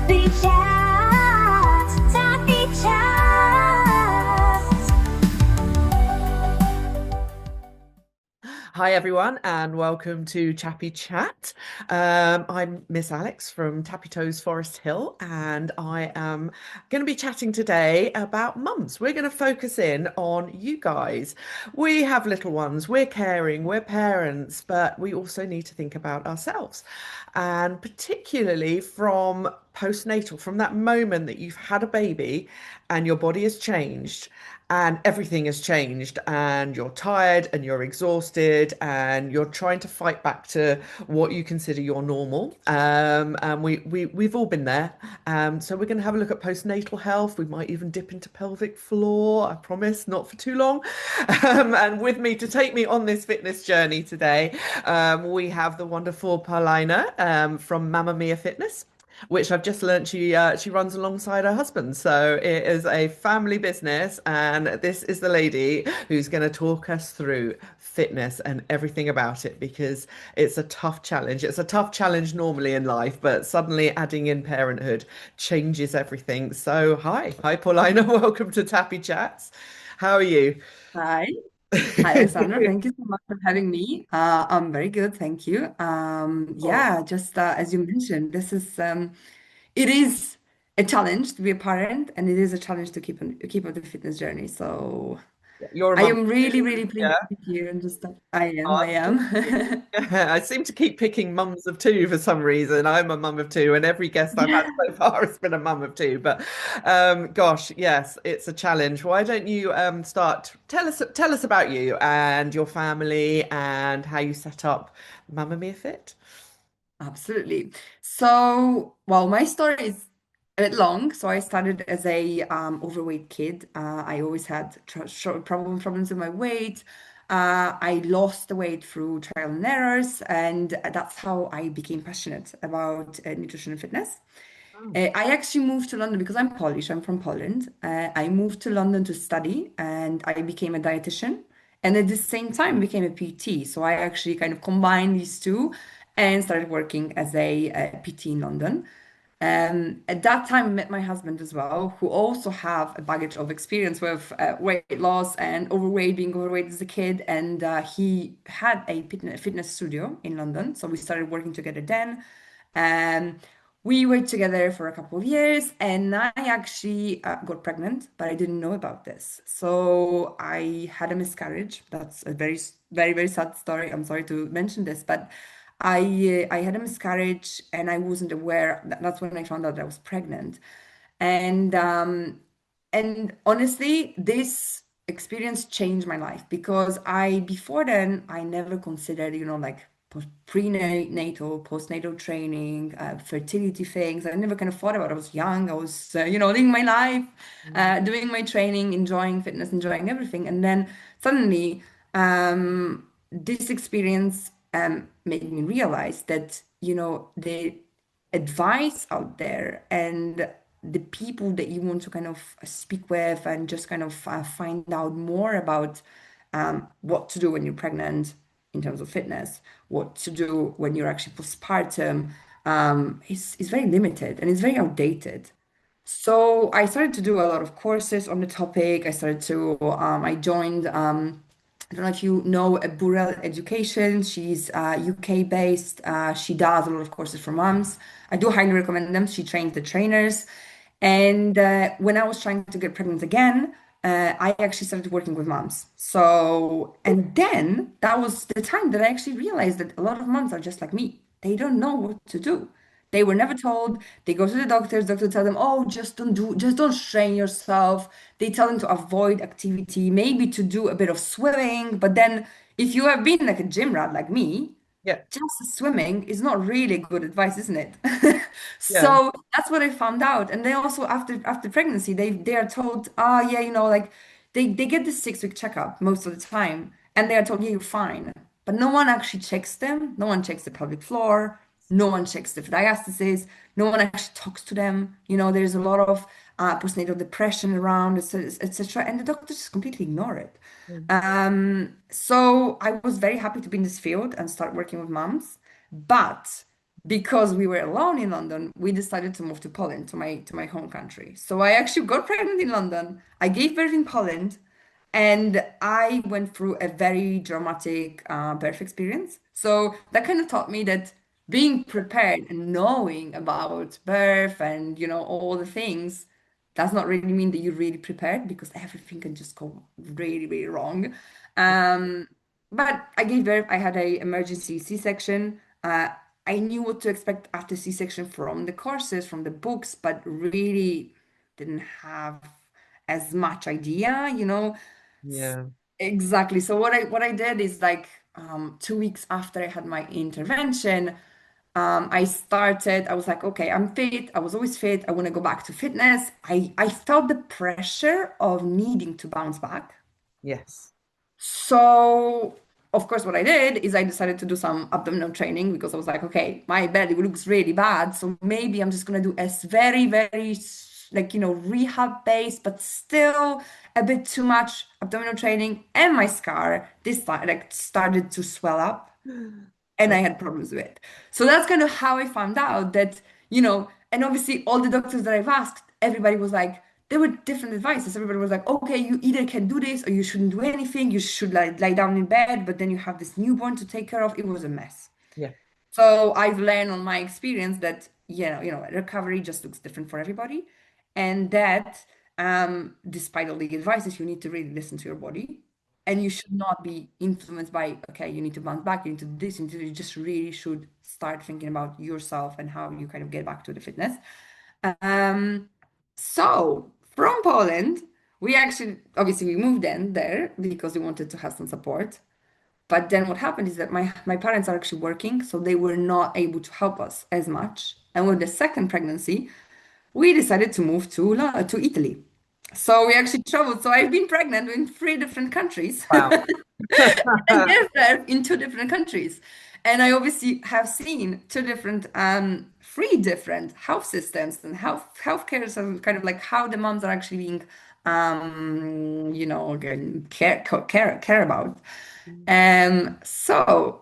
Tappy chat, tappy chat. Hi, everyone, and welcome to Tappy Chat. I'm Miss Alex from Tappy Toes Forest Hill, and I am going to be chatting today about mums. We're going to focus in on you guys. We have little ones, we're caring, we're parents, but we also need to think about ourselves. And particularly from postnatal, from that moment that you've had a baby and your body has changed and everything has changed and you're tired and you're exhausted and you're trying to fight back to what you consider your normal. And we've all been there. So we're going to have a look at postnatal health. We might even dip into pelvic floor. I promise, not for too long. And with me to take me on this fitness journey today, we have the wonderful Paulina from Mamma Mia Fitness, which I've just learned she runs alongside her husband. So it is a family business, and this is the lady who's going to talk us through fitness and everything about it because it's a tough challenge. It's a tough challenge normally in life, but suddenly adding in parenthood changes everything. So hi Paulina, welcome to Tappy Chats. How are you? Hi. Hi, Alexandra. Thank you so much for having me. I'm very good, thank you. Oh, Yeah, just as you mentioned, it is a challenge to be a parent, and it is a challenge to keep on the fitness journey. So you're a I mum am really, too, really pleased yeah. to be here and just I am, Oh, I that's brilliant. am. Yeah, I seem to keep picking mums of two for some reason. I'm a mum of two, and every guest I've had Yeah. so far has been a mum of two. But gosh, yes, it's a challenge. Why don't you start? Tell us about you and your family and how you set up Mamma Mia Fit. Absolutely. So, well, my story is a bit long. So I started as a overweight kid. I always had problems with my weight. I lost the weight through trial and errors, and that's how I became passionate about nutrition and fitness. Oh, I actually moved to London because I'm Polish. I'm from Poland. I moved to London to study, and I became a dietitian. And at the same time, became a PT. So I actually kind of combined these two and started working as a, PT in London. At that time, I met my husband as well, who also have a baggage of experience with weight loss and overweight, being overweight as a kid. And he had a fitness studio in London. So we started working together then. Um, we were together for a couple of years, and I actually got pregnant, but I didn't know about this. So I had a miscarriage. That's a very, very sad story. I'm sorry to mention this, but I had a miscarriage, and I wasn't aware. That's when I found out that I was pregnant, and honestly, this experience changed my life because I before then I never considered, like prenatal, postnatal training, fertility things. I never kind of thought about it. I was young. I was, living my life, doing my training, enjoying fitness, enjoying everything. And then suddenly, this experience made me realize that, the advice out there and the people that you want to kind of speak with and just kind of find out more about what to do when you're pregnant in terms of fitness, what to do when you're actually postpartum, is very limited and it's very outdated. So I started to do a lot of courses on the topic. I joined, I don't know if you know, Burrell Education. She's UK based. She does a lot of courses for moms. I do highly recommend them. She trains the trainers. And when I was trying to get pregnant again, I actually started working with moms. So, and then that was the time that I actually realized that a lot of moms are just like me. They don't know what to do. They were never told. They go to the doctors. Doctor tell them, "Oh, just don't strain yourself." They tell them to avoid activity, maybe to do a bit of swimming. But then, if you have been like a gym rat like me, yeah, just swimming is not really good advice, isn't it? yeah, So that's what I found out. And they also after pregnancy, they are told, yeah, like they get the 6 week checkup most of the time, and they are told, yeah, you're fine. But no one actually checks them. No one checks the pelvic floor. No one checks the diastasis. No one actually talks to them. There's a lot of postnatal depression around, etc. And the doctors just completely ignore it. mm, So I was very happy to be in this field and start working with moms. But because we were alone in London, we decided to move to Poland, to my home country. So I actually got pregnant in London. I gave birth in Poland, and I went through a very dramatic birth experience. So that kind of taught me that being prepared and knowing about birth and all the things does not really mean that you're really prepared, because everything can just go really, really wrong. Um, but I gave birth. I had a emergency C-section. I knew what to expect after C-section from the courses, from the books, but really didn't have as much idea, S- Yeah. Exactly. So what I did is like 2 weeks after I had my intervention, I was like, okay, I'm fit. I was always fit. I want to go back to fitness. I felt the pressure of needing to bounce back. Yes. So, of course, what I did is I decided to do some abdominal training, because I was like, okay, my belly looks really bad. So maybe I'm just going to do a very, very, like, rehab based, but still a bit too much abdominal training. And my scar, this time, like, started to swell up, and I had problems with it. So that's kind of how I found out that, and obviously all the doctors that I've asked, everybody was like, there were different advices. Everybody was like, okay, you either can do this or you shouldn't do anything. You should like lie down in bed, but then you have this newborn to take care of. It was a mess. Yeah. So I've learned on my experience that, recovery just looks different for everybody. And that, despite all the advices, you need to really listen to your body. And you should not be influenced by, okay, you need to bounce back, you need to do this, you just really should start thinking about yourself and how you kind of get back to the fitness. Um, so from Poland, we actually, obviously, we moved in there because we wanted to have some support. But then what happened is that my parents are actually working, so they were not able to help us as much. And with the second pregnancy, we decided to move to Italy. So we actually traveled. So I've been pregnant in 3 different countries. Wow. And gave birth in 2 different countries. And I obviously have seen 3 different health systems and healthcare, so kind of like how the moms are actually being, care about. So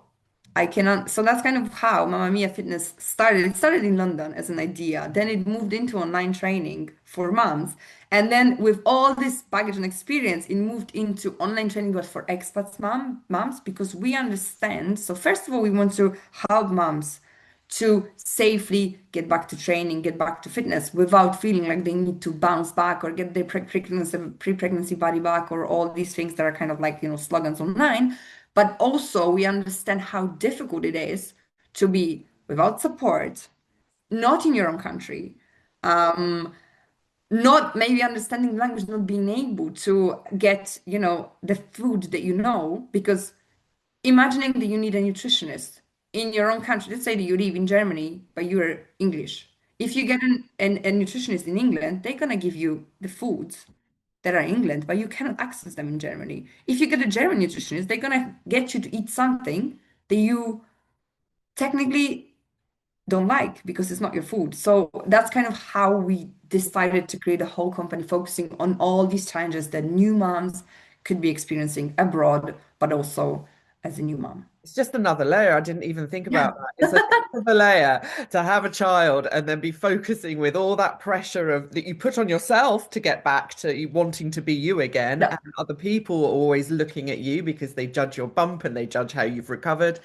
I cannot. So that's kind of how Mamma Mia Fitness started. It started in London as an idea. Then it moved into online training for moms. And then with all this baggage and experience, it moved into online training, but for expats moms, because we understand. So first of all, we want to help moms to safely get back to training, get back to fitness without feeling like they need to bounce back or get their pre-pregnancy body back, or all these things that are kind of like, slogans online. But also we understand how difficult it is to be without support, not in your own country, not maybe understanding the language, not being able to get, the food that because imagining that you need a nutritionist in your own country. Let's say that you live in Germany, but you're English. If you get a nutritionist in England, they're gonna give you the foods that are in England, but you cannot access them in Germany. If you get a German nutritionist, they're gonna get you to eat something that you technically don't like because it's not your food. So that's kind of how we decided to create a whole company focusing on all these challenges that new moms could be experiencing abroad, but also as a new mom. It's just another layer. I didn't even think Yeah. about that. It's another layer to have a child and then be focusing with all that pressure of that you put on yourself to get back to you wanting to be you again, Yeah. and other people are always looking at you because they judge your bump and they judge how you've recovered.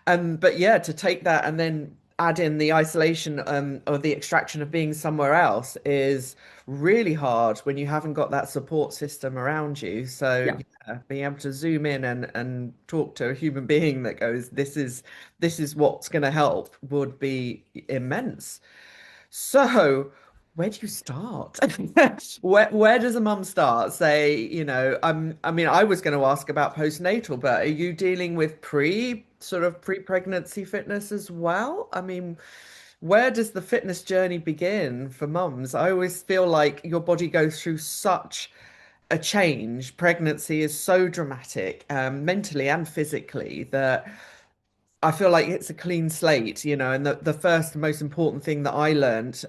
But yeah, to take that and then add in the isolation or the extraction of being somewhere else is really hard when you haven't got that support system around you. So Yeah. yeah, being able to zoom in and talk to a human being that goes, this is what's going to help would be immense. So, where do you start? Where does a mum start? Say, I mean, I was going to ask about postnatal, but are you dealing with sort of pre-pregnancy fitness as well? I mean, where does the fitness journey begin for mums? I always feel like your body goes through such a change. Pregnancy is so dramatic, mentally and physically, that I feel like it's a clean slate, and the first most important thing that I learned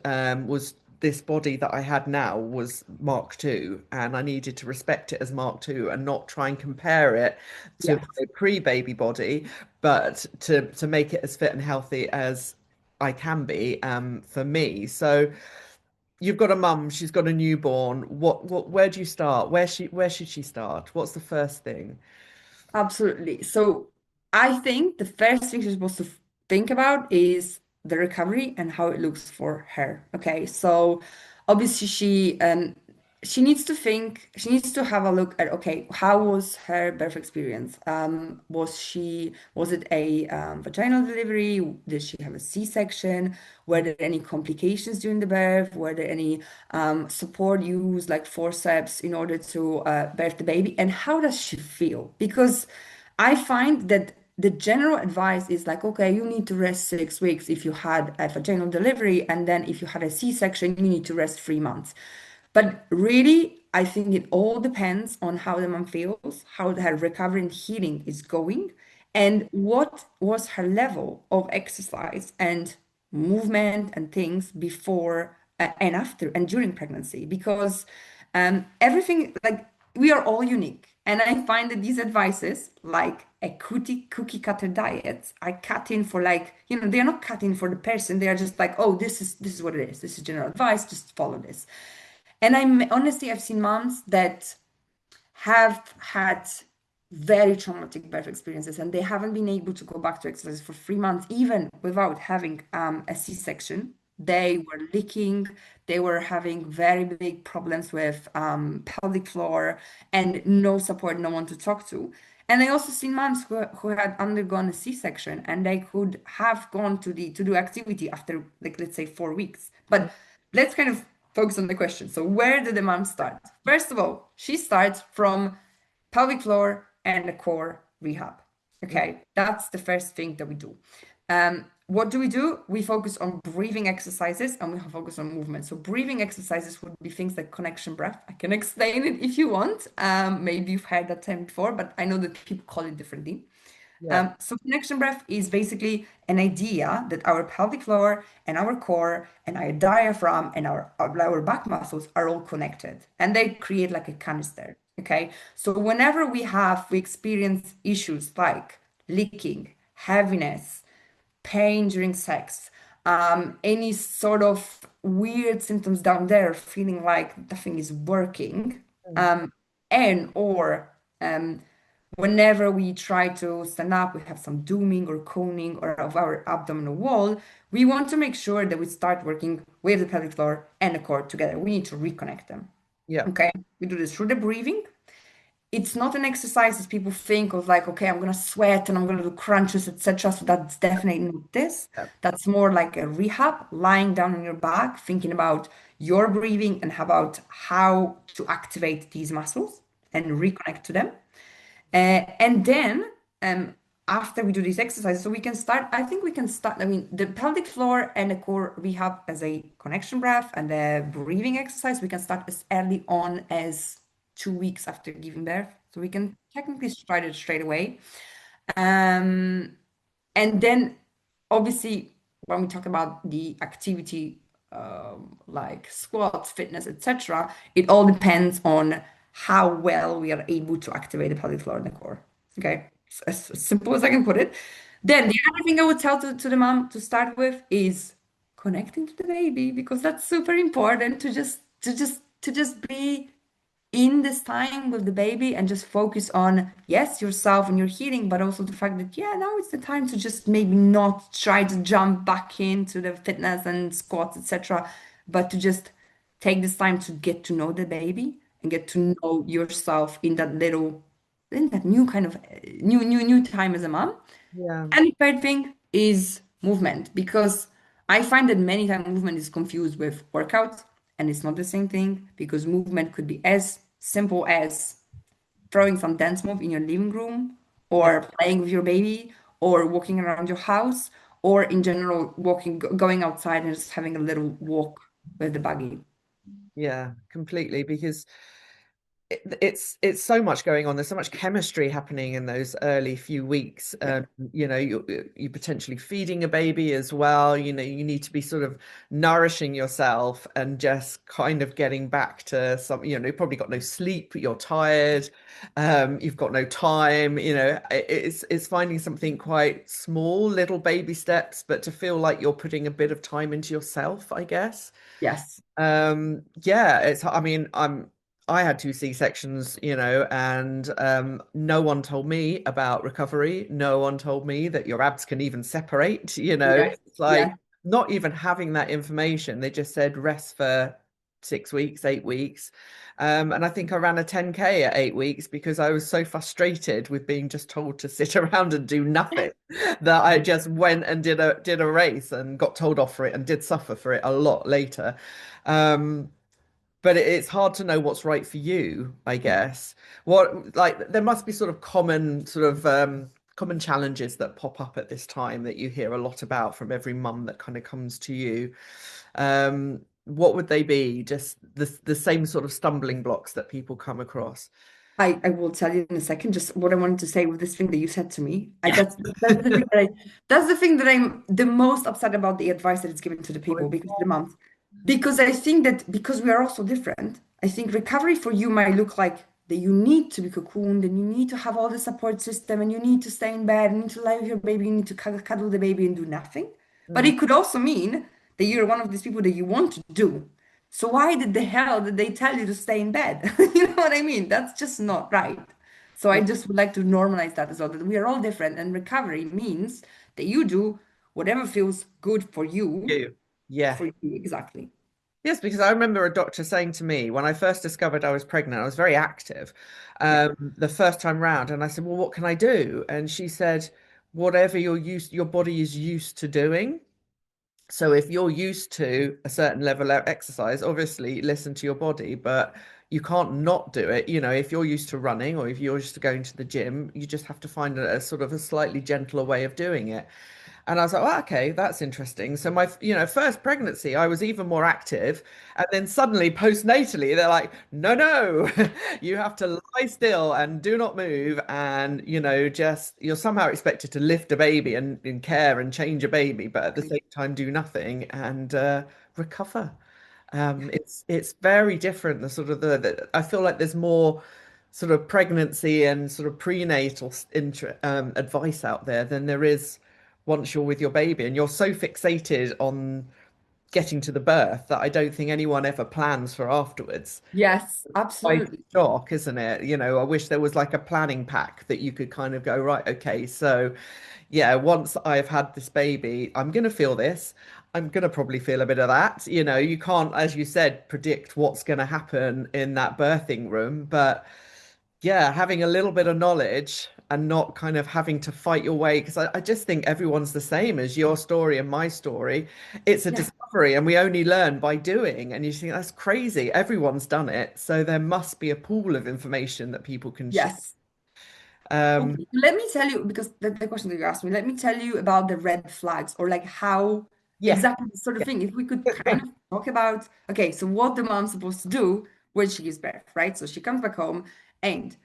was this body that I had now was Mark II, and I needed to respect it as Mark II and not try and compare it to Yes. my pre-baby body, but to make it as fit and healthy as I can be for me. So you've got a mum, she's got a newborn. Where do you start? Where should she start? What's the first thing? Absolutely. So I think the first thing you're supposed to think about is the recovery and how it looks for her. Okay. So obviously she needs to think, she needs to have a look at, okay, how was her birth experience? Was it a vaginal delivery? Did she have a C-section? Were there any complications during the birth? Were there any support used like forceps in order to birth the baby? And how does she feel? Because I find that the general advice is like, okay, you need to rest 6 weeks if you had a vaginal delivery, and then if you had a C-section, you need to rest 3 months. But really, I think it all depends on how the mom feels, how her recovery and healing is going, and what was her level of exercise and movement and things before and after and during pregnancy. Because everything, like, we are all unique. And I find that these advices, like a cookie cutter diets, are cut in for, like, they're not cut in for the person. They are just like, oh, this is what it is. This is general advice. Just follow this. And I've seen moms that have had very traumatic birth experiences and they haven't been able to go back to exercise for 3 months, even without having a C-section. They were leaking, they were having very big problems with pelvic floor and no support, no one to talk to. And I also seen moms who had undergone a C-section and they could have gone to do activity after, like, let's say 4 weeks. But let's kind of focus on the question. So where did the mom start? First of all, she starts from pelvic floor and the core rehab. Okay, that's the first thing that we do. What do? We focus on breathing exercises and we focus on movement. So breathing exercises would be things like connection breath. I can explain it if you want. Maybe you've heard that term before, but I know that people call it differently. Yeah. So connection breath is basically an idea that our pelvic floor and our core and our diaphragm and our back muscles are all connected and they create like a canister. Okay. So whenever we experience issues like leaking, heaviness, pain during sex, any sort of weird symptoms down there, feeling like nothing is working, Mm. and or whenever we try to stand up, we have some dooming or coning or of our abdominal wall, we want to make sure that we start working with the pelvic floor and the core together. We need to reconnect them. Yeah. Okay, we do this through the breathing. It's not an exercise as people think of, like, okay, I'm gonna sweat and I'm gonna do crunches, etc. So that's definitely not this. Yeah. That's more like a rehab, lying down on your back, thinking about your breathing and about how to activate these muscles and reconnect to them. And then after we do these exercises, so we can start, I think we can start, I mean, the pelvic floor and the core rehab as a connection breath and the breathing exercise, we can start as early on as 2 weeks after giving birth. So we can technically start it straight away. Um, and then obviously when we talk about the activity, like squats, fitness, etc., it all depends on how well we are able to activate the pelvic floor and the core. Okay, as simple as I can put it. Then the other thing I would tell to the mom to start with is connecting to the baby, because that's super important to just be in this time with the baby and just focus on, yes, yourself and your healing, but also the fact that, yeah, now it's the time to just maybe not try to jump back into the fitness and squats, etc., but to just take this time to get to know the baby and get to know yourself in that new kind of new time as a mom. Yeah. And the third thing is movement, because I find that many times movement is confused with workout, and it's not the same thing, because movement could be as simple as throwing some dance move in your living room, Yeah. or playing with your baby, or walking around your house, or in general going outside and just having a little walk with the buggy. Yeah, completely. Because it's so much going on. There's so much chemistry happening in those early few weeks. Yeah. You know, you potentially feeding a baby as well. You know, you need to be sort of nourishing yourself and just kind of getting back to some, you know, you've probably got no sleep, you're tired, you've got no time, you know, it's finding something quite small, little baby steps, but to feel like you're putting a bit of time into yourself, I guess. Yes. Yeah, I mean, I had two C-sections, you know, and no one told me about recovery. No one told me that your abs can even separate, you know. Yes. It's like Yes. not even having that information. They just said rest for 6 weeks, 8 weeks. And I think I ran a 10K at 8 weeks because I was so frustrated with being just told to sit around and do nothing that I just went and did a race and got told off for it and did suffer for it a lot later. Um, but it's hard to know what's right for you, I guess. What like there must be sort of common challenges that pop up at this time that you hear a lot about from every mum that kind of comes to you. What would they be? Just the same sort of stumbling blocks that people come across. I will tell you in a second just what I wanted to say with this thing that you said to me. Yeah. That's the thing that I'm the most upset about the advice that it's given to the people because the moms. Because I think that because we are all so different, I think recovery for you might look like that you need to be cocooned and you need to have all the support system and you need to stay in bed, you need to lie with your baby, you need to cuddle the baby and do nothing. But Mm. it could also mean that you're one of these people that you want to do. So why did the hell did they tell you to stay in bed? You know what I mean? That's just not right. So I Yeah. just would like to normalize that as well, that we are all different, and recovery means that you do whatever feels good You. Yeah. for you exactly. Yes, because I remember a doctor saying to me when I first discovered I was pregnant, I was very active Yeah. the first time round, and I said, "Well, what can I do?" And she said, "Whatever your body is used to doing. So if you're used to a certain level of exercise, obviously listen to your body, but you can't not do it. You know, if you're used to running or if you're used to going to the gym, you just have to find a sort of a slightly gentler way of doing it." And I was like, well, okay, that's interesting. So my, you know, first pregnancy, I was even more active. And then suddenly postnatally, they're like, no, no, you have to lie still and do not move. And, you know, just you're somehow expected to lift a baby and care and change a baby, but at the Exactly. same time do nothing and recover. It's very different. The sort of I feel like there's more sort of pregnancy and sort of prenatal advice out there than there is once you're with your baby, and you're so fixated on getting to the birth that I don't think anyone ever plans for afterwards. Yes, Quite a absolutely. shock, isn't it? You know, I wish there was like a planning pack that you could kind of go, right, okay, so yeah, once I've had this baby, I'm going to feel this. I'm going to probably feel a bit of that. You know, you can't, as you said, predict what's going to happen in that birthing room. But yeah, having a little bit of knowledge and not kind of having to fight your way, because I just think everyone's the same as your story and my story. It's a Yeah. discovery, and we only learn by doing. And you think that's crazy. Everyone's done it. So there must be a pool of information that people can share. Yes. Um, Okay. Let me tell you, because the question that you asked me, let me tell you about the red flags or like how yeah. exactly the sort of thing. If we could kind of talk about, okay, so what the mom's supposed to do when she gives birth, right? So she comes back home and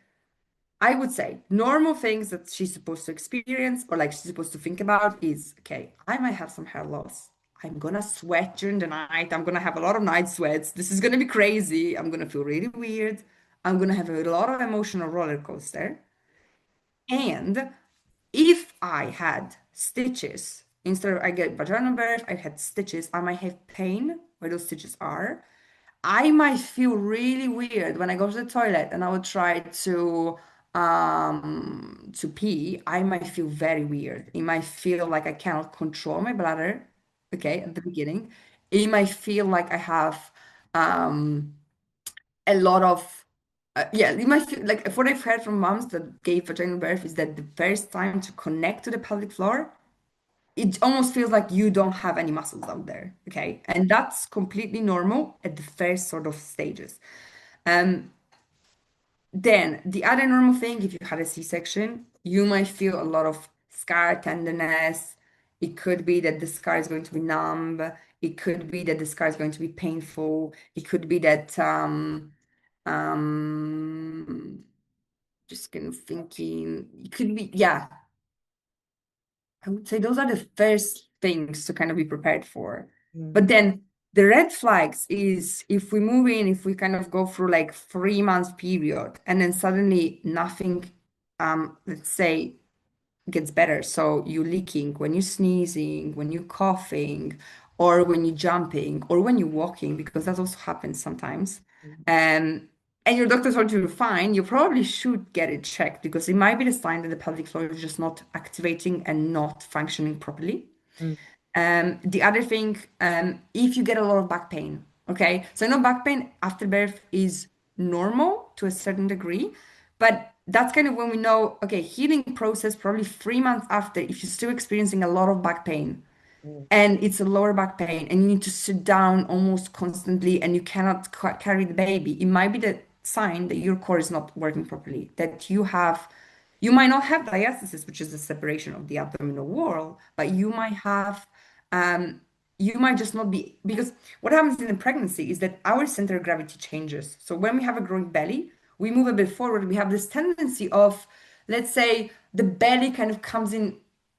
I would say normal things that she's supposed to experience or like she's supposed to think about is, okay, I might have some hair loss. I'm gonna sweat during the night. I'm gonna have a lot of night sweats. This is gonna be crazy. I'm gonna feel really weird. I'm gonna have a lot of emotional roller coaster. And if I had stitches, instead of I get vaginal birth, I had stitches, I might have pain where those stitches are. I might feel really weird when I go to the toilet and I would try to pee. I might feel very weird. It might feel like I cannot control my bladder, okay, at the beginning. It might feel like I have um a lot of yeah, you might feel like what I've heard from moms that gave vaginal birth is that the first time to connect to the pelvic floor, it almost feels like you don't have any muscles out there. Okay. And that's completely normal at the first sort of stages. Um, then the other normal thing, if you had a C-section, you might feel a lot of scar tenderness. It could be that the scar is going to be numb. It could be that the scar is going to be painful. It could be that Um, just kind of thinking, it could be, yeah, I would say those are the first things to kind of be prepared for. Mm, But then the red flags is if we move in, if we kind of go through like 3 months period and then suddenly nothing, let's say gets better. So you leaking, when you're sneezing, when you're coughing, or when you're jumping, or when you're walking, because that also happens sometimes. mm, Um, and your doctor told you to fine, you probably should get it checked because it might be the sign that the pelvic floor is just not activating and not functioning properly. mm, The other thing, if you get a lot of back pain, okay? So I know back pain after birth is normal to a certain degree, but that's kind of when we know, okay, healing process probably 3 months after, if you're still experiencing a lot of back pain mm, and it's a lower back pain and you need to sit down almost constantly and you cannot carry the baby, it might be the sign that your core is not working properly, that you might not have diastasis, which is the separation of the abdominal wall, but you might have, you might just not be, because what happens in a pregnancy is that our center of gravity changes. So when we have a growing belly, we move a bit forward. We have this tendency of, let's say, the belly kind of comes in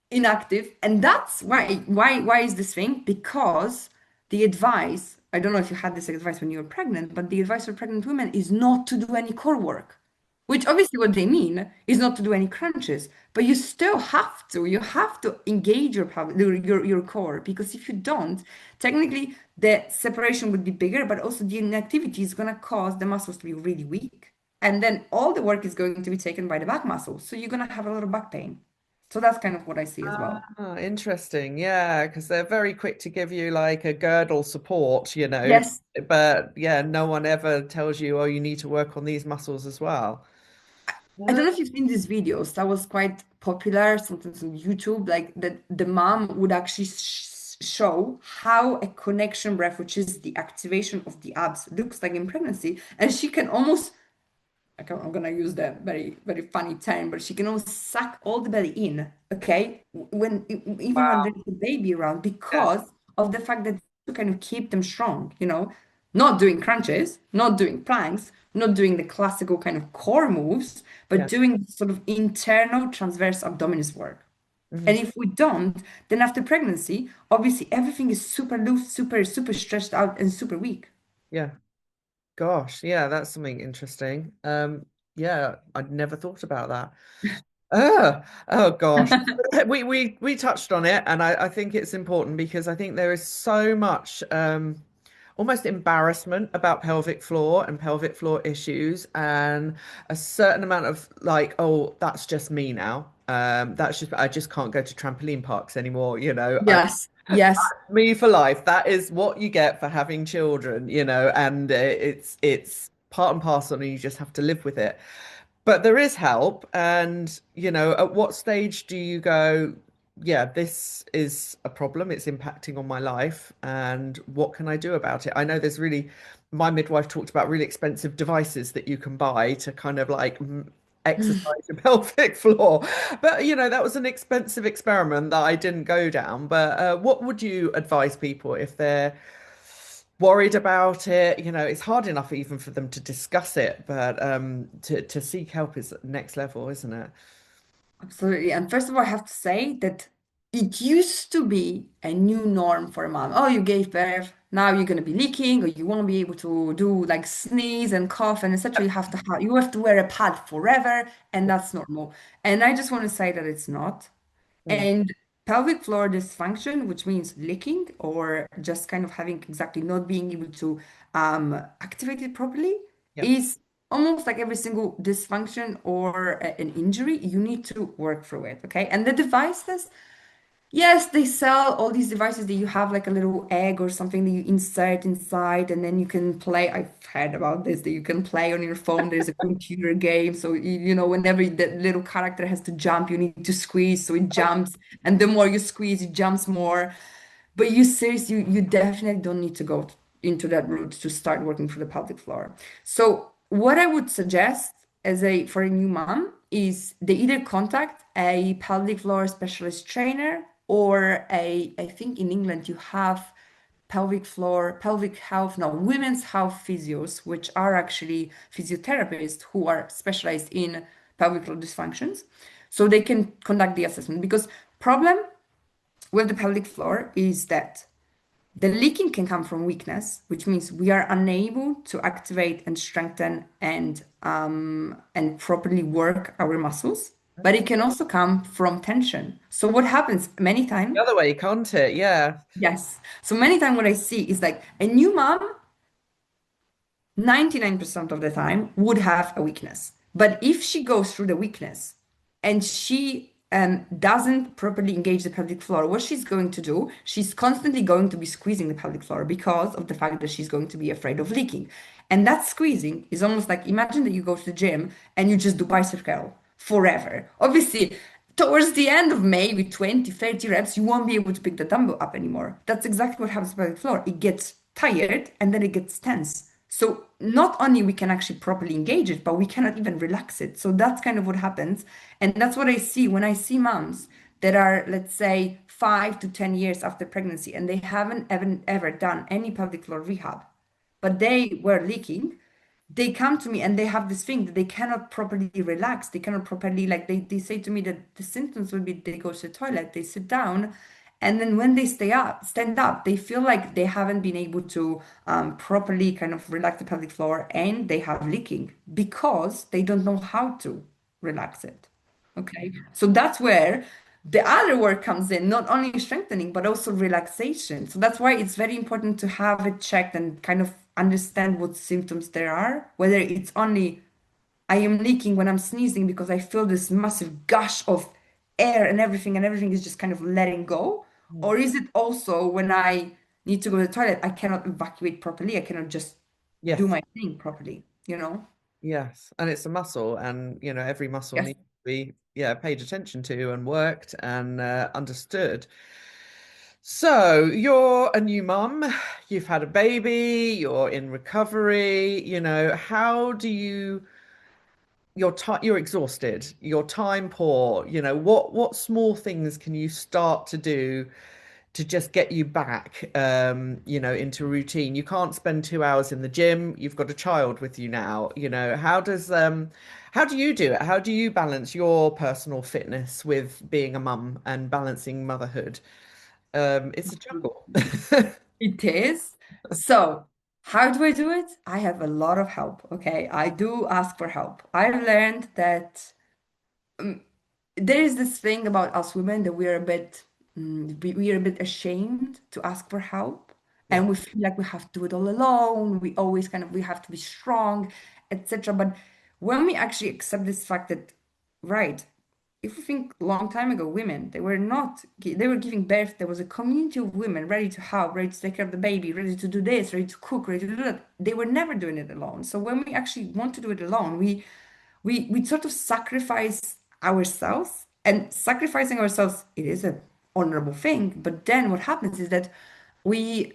inactive, and that's why is this thing? Because the advice, I don't know if you had this advice when you were pregnant, but the advice for pregnant women is not to do any core work. Which obviously what they mean is not to do any crunches, but you still have to. You have to engage your core, because if you don't, technically the separation would be bigger, but also the inactivity is going to cause the muscles to be really weak. And then all the work is going to be taken by the back muscles. So you're going to have a lot of back pain. So that's kind of what I see as well. Ah, interesting. Yeah, because they're very quick to give you like a girdle support, Yes. but yeah, no one ever tells you, oh, you need to work on these muscles as well. I Ah, don't know if you've seen these videos. That was quite popular sometimes on YouTube. Like that, the mom would actually show how a connection breath, which is the activation of the abs, looks like in pregnancy, and she can almost, I'm gonna use that very, very funny term, but she can almost suck all the belly in, okay? Even when wow. there's a baby around, Yeah, because of the fact that to kind of keep them strong, not doing crunches, not doing planks, not doing the classical kind of core moves, but yeah. doing sort of internal transverse abdominis work. Mhm. And if we don't, then after pregnancy, obviously everything is super loose, super, super stretched out, and super weak. Yeah. Gosh, yeah, that's something interesting. Yeah, I'd never thought about that. Oh gosh. We touched on it, and I think it's important because I think there is so much almost embarrassment about pelvic floor and pelvic floor issues, and a certain amount of like, oh, that's just me now. That's just I just can't go to trampoline parks anymore, Yes, yes. me for life. That is what you get for having children, and it's part and parcel, and you just have to live with it. But there is help, and at what stage do you go, yeah, this is a problem, it's impacting on my life, and what can I do about it? I know my midwife talked about really expensive devices that you can buy to kind of like exercise your pelvic floor. But that was an expensive experiment that I didn't go down. But what would you advise people if they're worried about it? It's hard enough even for them to discuss it, but to seek help is next level, isn't it? Absolutely. And first of all, I have to say that it used to be a new norm for a mom. Oh, you gave birth, now you're going to be leaking, or you won't be able to do like sneeze and cough and etc. You have to wear a pad forever, and that's normal. And I just want to say that it's not. Mm, And pelvic floor dysfunction, which means leaking or just kind of having exactly not being able to activate it properly, yeah. is almost like every single dysfunction or an injury. You need to work through it, okay? And the devices, yes, they sell all these devices that you have like a little egg or something that you insert inside, and then you can play. I've heard about this, that you can play on your phone. There's a computer game. So, whenever the little character has to jump, you need to squeeze so it jumps. And the more you squeeze, it jumps more. But you seriously, you definitely don't need to go into that route to start working for the pelvic floor. So what I would suggest for a new mom is they either contact a pelvic floor specialist trainer, or I think in England you have pelvic floor, pelvic health, no, women's health physios, which are actually physiotherapists who are specialized in pelvic floor dysfunctions. So they can conduct the assessment because problem with the pelvic floor is that the leaking can come from weakness, which means we are unable to activate and strengthen and properly work our muscles. But it can also come from tension. So what happens many The times? other way, can't it? Yeah. Yes. So many times what I see is like a new mom 99% of the time would have a weakness. But if she goes through the weakness and she doesn't properly engage the pelvic floor, what she's going to do, she's constantly going to be squeezing the pelvic floor because of the fact that she's going to be afraid of leaking. And that squeezing is almost like imagine that you go to the gym and you just do bicep curl forever. Obviously, towards the end of maybe 20, 30 reps, you won't be able to pick the dumbbell up anymore. That's exactly what happens with the floor. It gets tired and then it gets tense. So not only we can actually properly engage it, but we cannot even relax it. So that's kind of what happens. And that's what I see when I see moms that are, let's say, 5 to 10 years after pregnancy and they haven't ever done any pelvic floor rehab, but they were leaking. They come to me and they have this thing that they cannot properly relax. They cannot properly, like, they say to me that the symptoms will be they go to the toilet, they sit down, and then when they stand up, they feel like they haven't been able to properly kind of relax the pelvic floor and they have leaking because they don't know how to relax it. Okay. So that's where the other work comes in, not only strengthening, but also relaxation. So that's why it's very important to have it checked and kind of understand what symptoms there are, whether it's only I am leaking when I'm sneezing because I feel this massive gush of air and everything is just kind of letting go. Mm. Or is it also when I need to go to the toilet, I cannot evacuate properly, I cannot just do Yes. my thing properly, you know? Yes. And it's a muscle, and every muscle Yes. needs to be, yeah, paid attention to and worked and understood. So you're a new mum, you've had a baby, you're in recovery, how do you you're exhausted, your time poor, what small things can you start to do to just get you back into routine? You can't spend 2 hours in the gym, you've got a child with you now. How do you do it? How do you balance your personal fitness with being a mum and balancing motherhood? It's a juggle. It is. So, how do I do it? I have a lot of help. Okay. I do ask for help. I've learned that there is this thing about us women that we are a bit ashamed to ask for help, Yeah. and we feel like we have to do it all alone. We always kind of we have to be strong, etc. But when we actually accept this fact that, right, if we think long time ago, women, they were giving birth. There was a community of women ready to help, ready to take care of the baby, ready to do this, ready to cook, ready to do that. They were never doing it alone. So when we actually want to do it alone, we sort of sacrifice ourselves, and sacrificing ourselves, it is an honorable thing. But then what happens is that we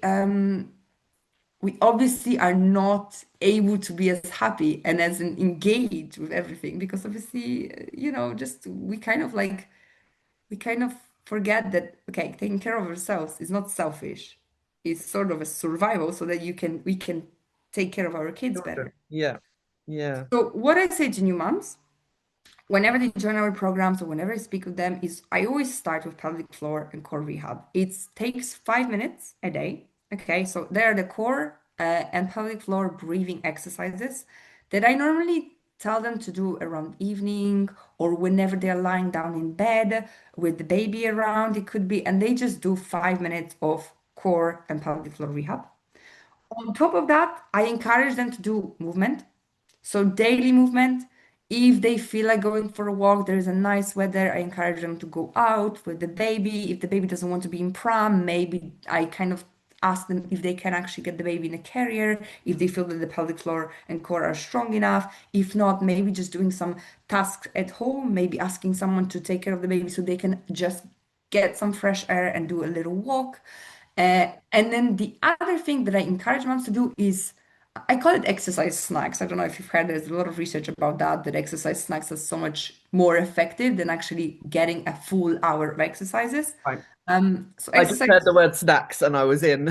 we obviously are not able to be as happy and as engaged with everything because obviously, just we kind of forget that okay, taking care of ourselves is not selfish. It's sort of a survival so that we can take care of our kids Children. better. Yeah. Yeah. So what I say to new moms whenever they join our programs or whenever I speak with them is I always start with pelvic floor and core rehab. It takes 5 minutes a day. Okay, so there are the core and pelvic floor breathing exercises that I normally tell them to do around evening or whenever they're lying down in bed with the baby around, it could be, and they just do 5 minutes of core and pelvic floor rehab. On top of that, I encourage them to do movement. So daily movement. If they feel like going for a walk, there is a nice weather, I encourage them to go out with the baby. If the baby doesn't want to be in pram, maybe I kind of ask them if they can actually get the baby in a carrier, if they feel that the pelvic floor and core are strong enough. If not, maybe just doing some tasks at home, maybe asking someone to take care of the baby so they can just get some fresh air and do a little walk. And then the other thing that I encourage moms to do is I call it exercise snacks. I don't know if you've heard, there's a lot of research about that, that exercise snacks are so much more effective than actually getting a full hour of exercises. Right. So I just exercise. heard the word snacks and I was in.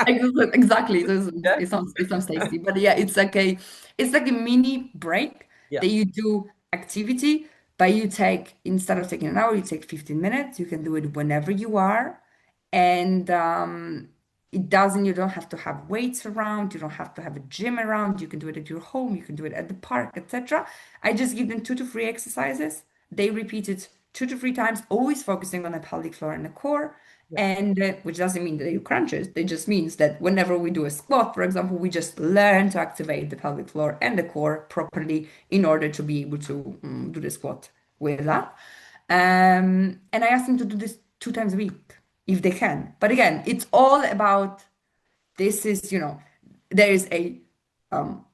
Exactly. Yeah, It sounds tasty. But yeah, it's like a mini break yeah, that you do activity, but you take instead of taking an hour, you take 15 minutes. You can do it whenever you are. And you don't have to have weights around, you don't have to have a gym around, you can do it at your home, you can do it at the park, etc. I just give them 2 to 3 exercises. They repeat it 2 to 3 times, always focusing on the pelvic floor and the core. yeah. And which doesn't mean that they do crunches. It just means that whenever we do a squat, for example, we just learn to activate the pelvic floor and the core properly in order to be able to do the squat with that. And I ask them to do this 2 times a week if they can. But again, it's all about this is, there is a um,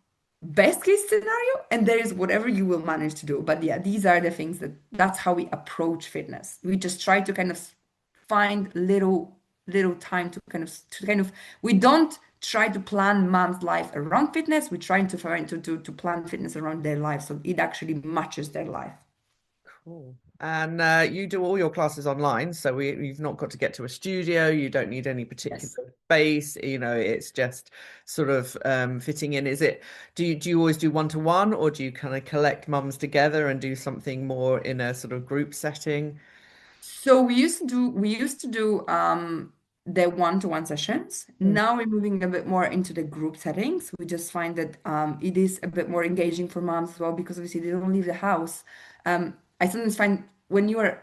best case scenario and there is whatever you will manage to do. But yeah, these are the things that's how we approach fitness. We just try to kind of find little time to kind of we don't try to plan mom's life around fitness. We try to find to plan fitness around their life so it actually matches their life. Cool. And you do all your classes online, so you've not got to get to a studio. You don't need any particular Yes. space. It's just sort of fitting in. Do you always do one-to-one, or do you kind of collect mums together and do something more in a sort of group setting? So we used to do the one-to-one sessions. Mm. Now we're moving a bit more into the group settings. We just find that it is a bit more engaging for moms as well because obviously they don't leave the house. I sometimes find when you are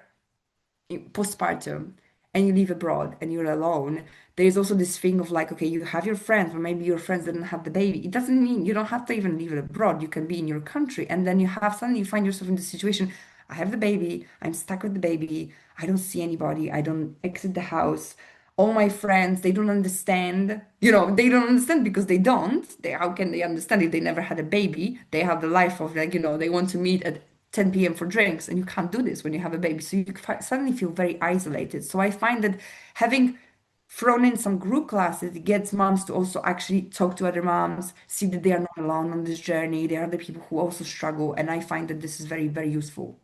postpartum and you live abroad and you're alone, there's also this thing of like, okay, you have your friends, or maybe your friends didn't have the baby. It doesn't mean you don't have to even live abroad. You can be in your country, and then suddenly you find yourself in the situation. I have the baby, I'm stuck with the baby, I don't see anybody, I don't exit the house. All my friends, they don't understand. They don't understand because they don't. How can they understand if they never had a baby? They have the life of like, they want to meet at 10 p.m. for drinks, and you can't do this when you have a baby. So you suddenly feel very isolated. So I find that having thrown in some group classes, it gets moms to also actually talk to other moms, see that they are not alone on this journey. There are other people who also struggle. And I find that this is very, very useful.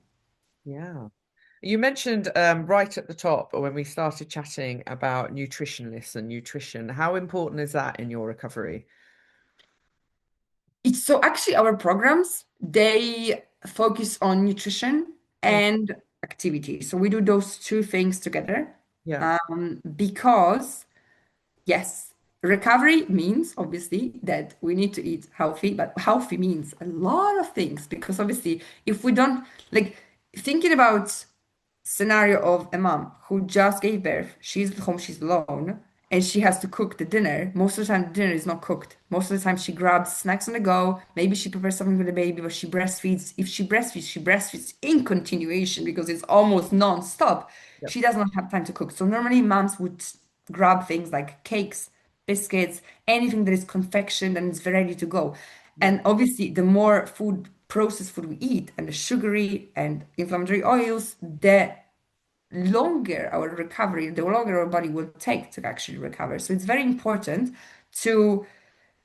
Yeah. You mentioned right at the top when we started chatting about nutritionists and nutrition. How important is that in your recovery? It's so actually our programs, they focus on nutrition Mm. and activity. So we do those 2 things together Yeah, because yes, recovery means obviously that we need to eat healthy, but healthy means a lot of things because obviously if we don't like thinking about scenario of a mom who just gave birth, she's at home, she's alone, and she has to cook the dinner. Most of the time, the dinner is not cooked. Most of the time, she grabs snacks on the go. Maybe she prepares something for the baby, but she breastfeeds. If she breastfeeds in continuation because it's almost non-stop. yeah, She does not have time to cook. So normally, moms would grab things like cakes, biscuits, anything that is confectioned and is ready to go. yeah, And obviously, the more processed food we eat, and the sugary and inflammatory oils, the longer our recovery, the longer our body will take to actually recover. So it's very important to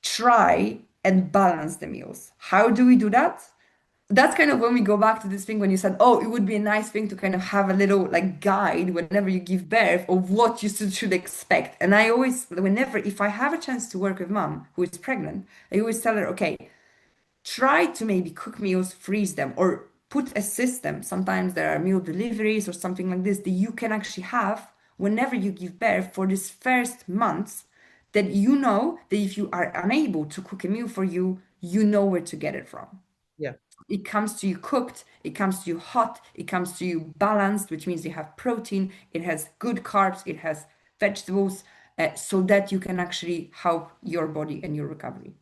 try and balance the meals. How do we do that? That's kind of when we go back to this thing when you said, oh, it would be a nice thing to kind of have a little like guide whenever you give birth of what you should expect. And I always, if I have a chance to work with mom who is pregnant, I always tell her, okay, try to maybe cook meals, freeze them, or put a system. Sometimes there are meal deliveries or something like this that you can actually have whenever you give birth for this first months that you know that if you are unable to cook a meal for you, you know where to get it from. yeah. It comes to you cooked, it comes to you hot, it comes to you balanced, which means you have protein, it has good carbs, it has vegetables, so that you can actually help your body and your recovery.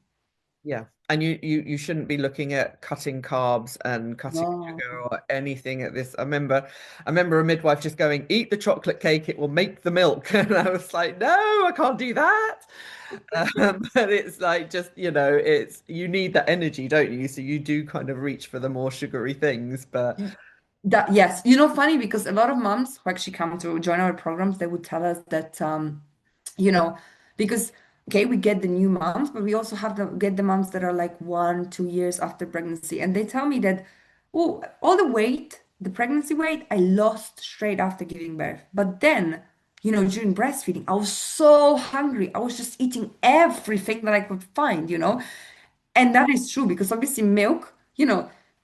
Yeah. And you shouldn't be looking at cutting carbs and cutting No. sugar or anything at this. I remember a midwife just going, eat the chocolate cake, it will make the milk. And I was like, no, I can't do that. But it's like just, it's you need that energy, don't you? So you do kind of reach for the more sugary things. But That yes, funny because a lot of moms who actually come to join our programs, they would tell us that you know, because okay, we get the new moms, but we also have to get the moms that are like 1, 2 years after pregnancy, and they tell me that oh, all the weight the pregnancy weight I lost straight after giving birth. But then, during breastfeeding, I was so hungry. I was just eating everything that I could find, And that is true because obviously milk,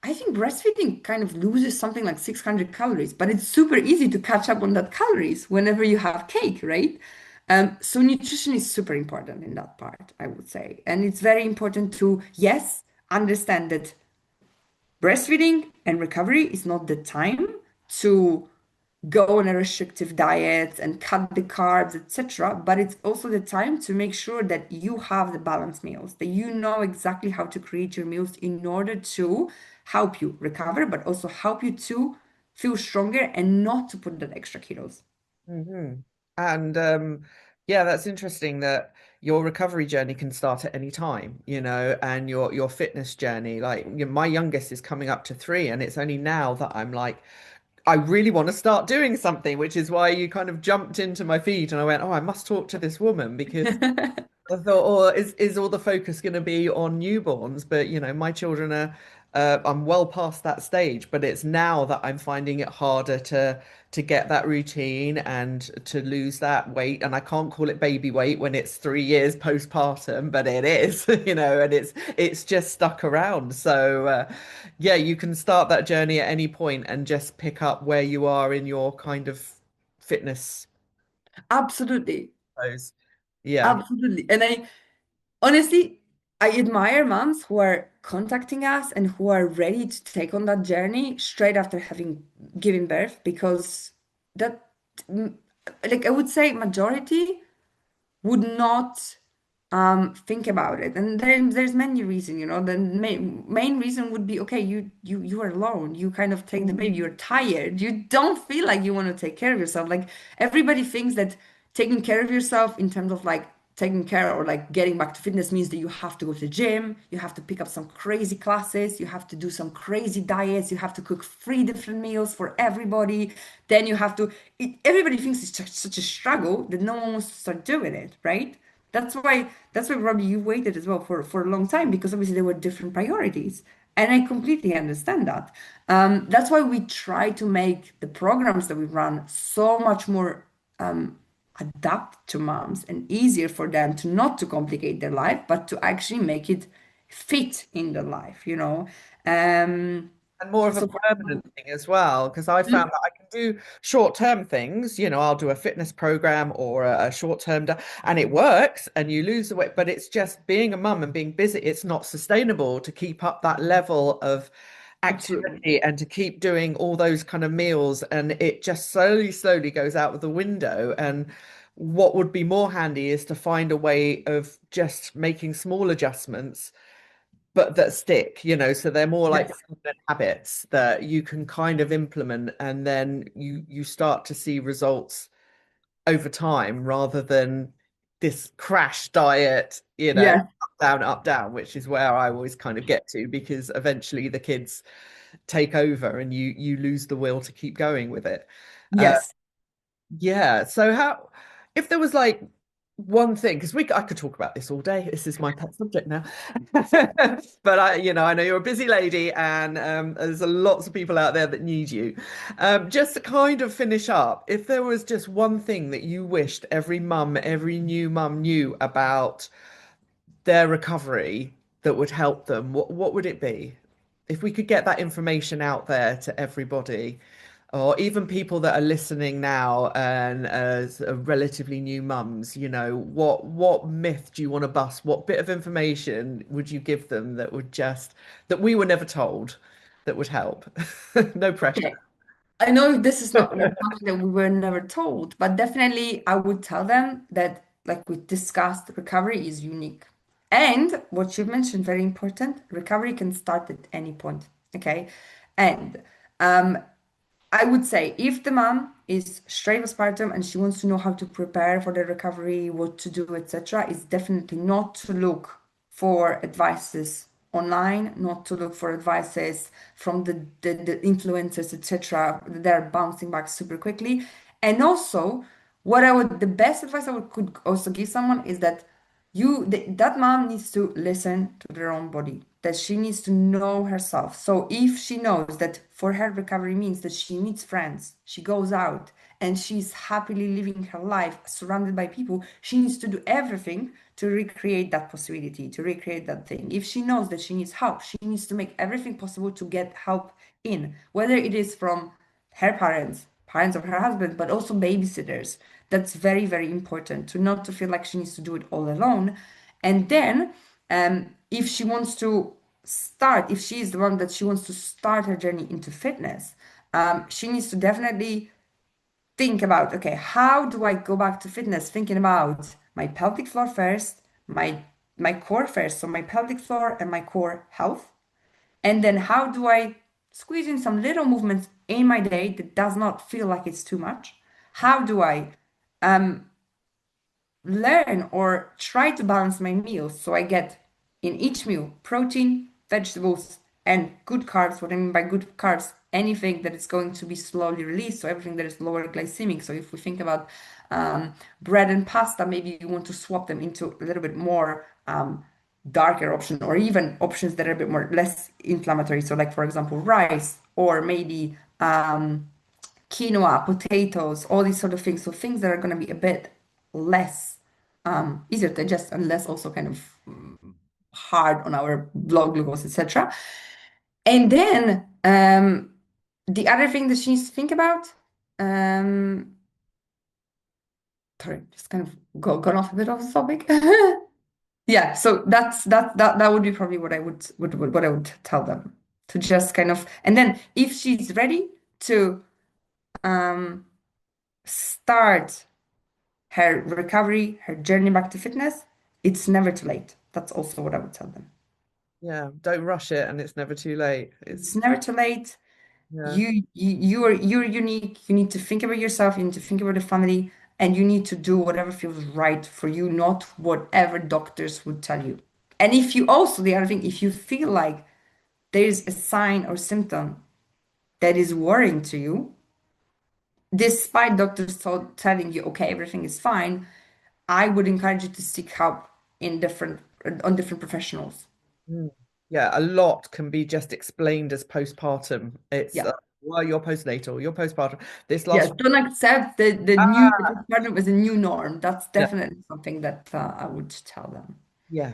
I think breastfeeding kind of loses something like 600 calories, but it's super easy to catch up on that calories whenever you have cake, right? So nutrition is super important in that part, I would say. And it's very important to, yes, understand that breastfeeding and recovery is not the time to go on a restrictive diet and cut the carbs, etc. But it's also the time to make sure that you have the balanced meals, that you know exactly how to create your meals in order to help you recover, but also help you to feel stronger and not to put that extra kilos. Hmm. And yeah, that's interesting that your recovery journey can start at any time, and your fitness journey. Like my youngest is coming up to 3, and it's only now that I'm like, I really want to start doing something, which is why you kind of jumped into my feed and I went, oh, I must talk to this woman because I thought, oh, is all the focus going to be on newborns? But my children are, I'm well past that stage. But it's now that I'm finding it harder to get that routine and to lose that weight. And I can't call it baby weight when it's 3 years postpartum, but it is, and it's just stuck around. So yeah, you can start that journey at any point and just pick up where you are in your kind of fitness Absolutely. pose. Yeah. Absolutely. And honestly, I admire moms who are contacting us and who are ready to take on that journey straight after having given birth because that, mm, like I would say, majority would not think about it. And there's many reasons, the main reason would be, okay, you are alone, you kind of take the baby, you're tired, you don't feel like you want to take care of yourself. Like everybody thinks that taking care of yourself in terms of like taking care or like getting back to fitness means that you have to go to the gym, you have to pick up some crazy classes, you have to do some crazy diets, you have to cook 3 different meals for everybody, then you have to everybody thinks it's such a struggle that no one wants to start doing it, right? That's why probably you waited as well for a long time because obviously there were different priorities. And I completely understand that. That's why we try to make the programs that we run so much more adapt to moms and easier for them to not to complicate their life, but to actually make it fit in their life. Um, And more of a so for permanent thing as well, because I found Mhm. that I can do short-term things. I'll do a fitness program or a short-term, and it works, and you lose the weight. But it's just being a mum and being busy. It's not sustainable to keep up that level of Absolutely. activity and to keep doing all those kind of meals, and it just slowly, slowly goes out of the window. And what would be more handy is to find a way of just making small adjustments but that stick, so they're more like Yes. permanent habits that you can kind of implement and then you start to see results over time rather than this crash diet, Yes. up down, which is where I always kind of get to because eventually the kids take over and you lose the will to keep going with it. Uh, Yes. yeah. So if there was like one thing, because I could talk about this all day. This is my pet subject now. But I know you're a busy lady, and there's lots of people out there that need you. Just to kind of finish up, if there was just one thing that you wished every mum, every new mum knew about their recovery that would help them, what would it be? If we could get that information out there to everybody, or even people that are listening now and as relatively new mums, what myth do you want to bust? What bit of information would you give them that we were never told that would help? No pressure. Okay. I know this is not like something that we were never told, but definitely I would tell them that, like we discussed, recovery is unique. And what you mentioned, very important, recovery can start at any point. Okay. And um, I would say if the mom is straight postpartum and she wants to know how to prepare for the recovery, what to do, etc., it's definitely not to look for advices online, not to look for advices from the influencers, etc. They're bouncing back super quickly. And also, the best advice I could also give someone is that that mom needs to listen to their own body. that she needs to know herself. So if she knows that for her recovery means that she meets friends, she goes out and she's happily living her life surrounded by people, she needs to do everything to recreate that possibility, to recreate that thing. If she knows that she needs help, she needs to make everything possible to get help in, whether it is from her parents, parents of her husband, but also babysitters. That's very, very important to not to feel like she needs to do it all alone. And then, if she wants to start, if she is the one that she wants to start her journey into fitness, she needs to definitely think about, okay, how do I go back to fitness? Thinking about my pelvic floor first, my core first, so my pelvic floor and my core health. And then how do I squeeze in some little movements in my day that does not feel like it's too much? How do I learn or try to balance my meals so I get in each meal protein, vegetables, and good carbs? What I mean by good carbs, anything that is going to be slowly released, so everything that is lower glycemic. So if we think about bread and pasta, maybe you want to swap them into a little bit more darker option, or even options that are a bit more less inflammatory. So like for example, rice, or maybe quinoa, potatoes, all these sort of things. So things that are going to be a bit less easier to digest and less also kind of hard on our blood glucose, etc. And then the other thing that she needs to think about, sorry, just kind of gone off a bit off the topic. Yeah, so that would be probably what I would tell them, to just kind of, and then if she's ready to start her recovery, her journey back to fitness, it's never too late. That's also what I would tell them. Yeah, don't rush it, and it's never too late. It's never too late. Yeah. You're unique. You need to think about yourself. You need to think about the family, and you need to do whatever feels right for you, not whatever doctors would tell you. And if you also, the other thing, if you feel like there's a sign or symptom that is worrying to you, despite doctors telling you, okay, everything is fine, I would encourage you to seek help in different professionals. Mm. Yeah, a lot can be just explained as postpartum. It's Yeah. well, you're postnatal, you're postpartum. This Yeah, last don't accept the new ah, postpartum as a new norm. That's yeah, definitely something that I would tell them. yeah.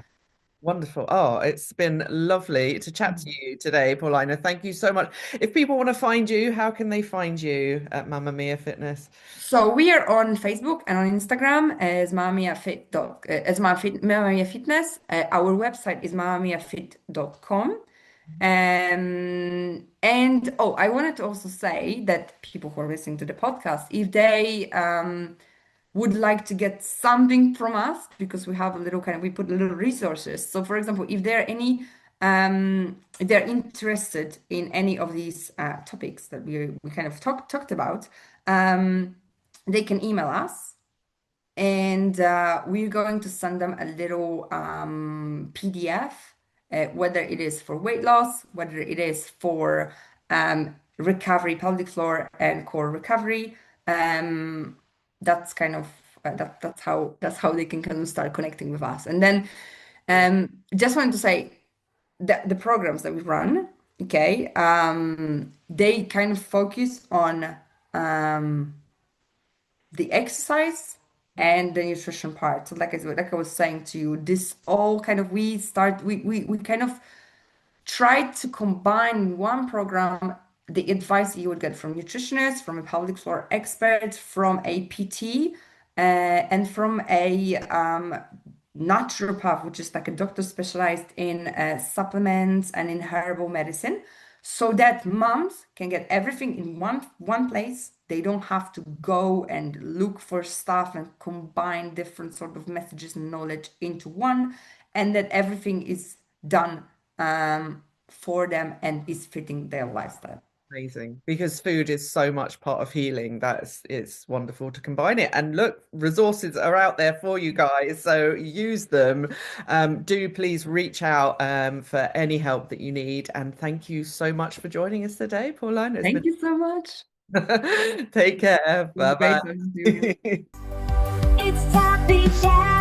Wonderful. Oh, it's been lovely to chat to you today, Paulina. Thank you so much. If people want to find you, how can they find you at Mamma Mia Fitness? So we are on Facebook and on Instagram as Mamma Mia Fit as Mamma Mia Fitness. Our website is mammamiafit.com. And oh, I wanted to also say that people who are listening to the podcast, if they would like to get something from us, because we have a little kind of, we put little resources. So for example, if there are any if they're interested in any of these topics that we kind of talked about, they can email us, and we're going to send them a little PDF, whether it is for weight loss, whether it is for recovery, pelvic floor and core recovery. That's kind of that's how they can kind of start connecting with us. And then just wanted to say that the programs that we run, okay, they kind of focus on the exercise and the nutrition part. So like I was saying to you, this all kind of we kind of try to combine in one program the advice you would get from nutritionists, from a pelvic floor expert, from a PT, and from a naturopath, which is like a doctor specialized in supplements and in herbal medicine, so that moms can get everything in one place. They don't have to go and look for stuff and combine different sort of messages and knowledge into one, and that everything is done for them and is fitting their lifestyle. Amazing, because food is so much part of healing. It's wonderful to combine it. And look, resources are out there for you guys, so use them. Do please reach out for any help that you need. And thank you so much for joining us today, Paulina. Thank you so much. Take care. It was Bye great talking to you. bye. It's Tappy Chat.